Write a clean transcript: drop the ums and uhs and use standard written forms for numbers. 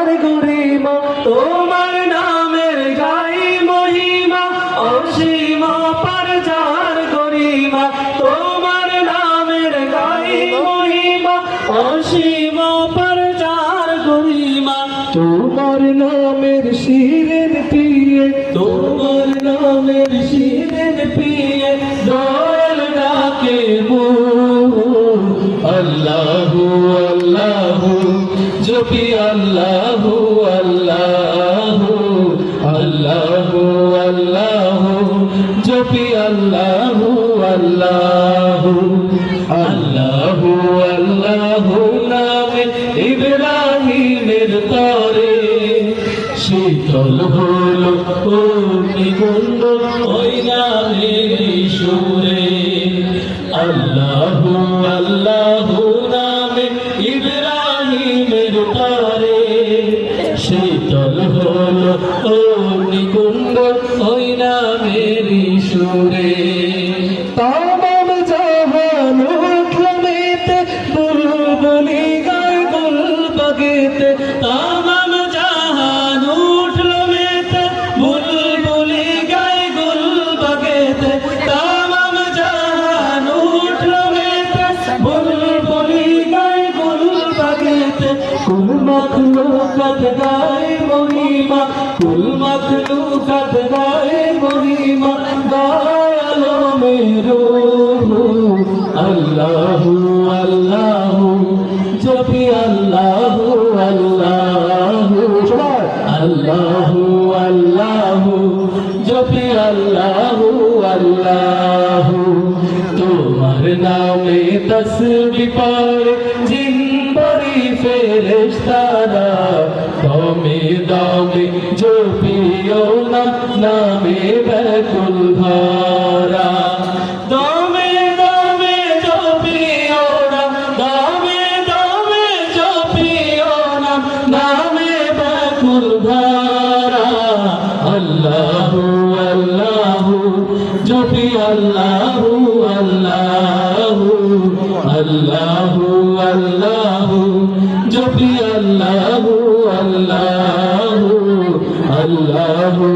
যার গরিমা তোমার নামের গাই মহিমা অসীম পার যার গরিমা তোমার নামের গাই মহিমা অসীম পার যার গরিমা তোমার নামের শিরেন পিয়ে তোমার নামের শিরেন পিয়ে দয়াল ডাকে আল্লাহু আল্লাহু জপি আল্লাহু আল্লাহু আল্লাহু আল্লাহু জপি আল্লাহু আল্লাহু আল্লাহু আল্লাহু নামে ইব্রাহিমের তরে শীতল হলো অগ্নিকুণ্ড ওই নামের সুরে আল্লাহু আল্লাহু নামে ইব্রাহিমের তরে শীতল হলো অগ্নিকুণ্ড ওই নামের সুরে তামাম জাহান উঠল মেতে বুলবুলি গায় গুল বাগেতে তামাম জাহান উঠল মেতে বুলবুলি গায় গুল বাগেতে তামাম জাহান উঠল মেতে বুলবুলি গায় গুল বাগেতে কুল মখলুকাত গায় মহিমা কুল মখলুকাত গায় মহিমা দয়ালো मेरो अल्लाहु अल्लाहु जपि अल्लाहु अल्लाहु अल्लाहु अल्लाहु जपि अल्लाहु अल्लाहु तुम्हार नामे तस्बीह पढ़े जिन बड़ी फेरेश्तारा दमे दमे जपियो नामे बैकुल भरा दमे दमे जपियो दमे दमे जपियो नामे बैकुल भरा अल्लाहु अल्लाहु जपि अल्लाहु अल्लाहु अल्लाहु अल्लाहु जपि अल्लाहु अल्लाहु अल्लाहु